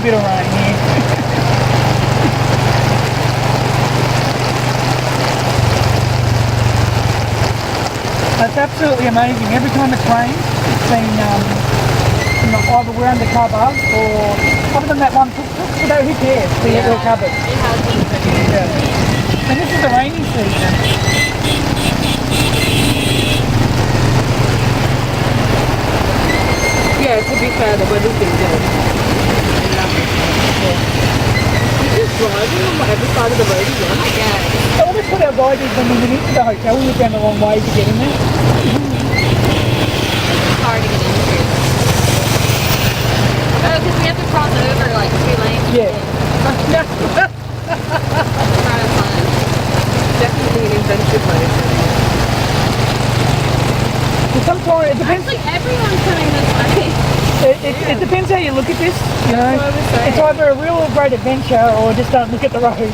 bit of rain here. It's absolutely amazing. Every time it's rained, it's been either we're under cover or other than that one tuk tuk, so who cares? We're covered. It has been pretty good. Yeah. And this is the rainy season. Yeah, to be fair, the weather's been good. We're just driving on whatever side of the road you want. I guess. So we'll just put our guide in when we went into the hotel. We went down the long way to get in there. It's hard to get into. Oh, because we have to cross over like 2 lanes. Yeah. It's kind of fun. Definitely an adventure place. Sometimes it depends. Actually, everyone's coming this way. It depends how you look at this. You know, That's what I was saying. it's either a real great adventure or just don't look at the road. Yeah.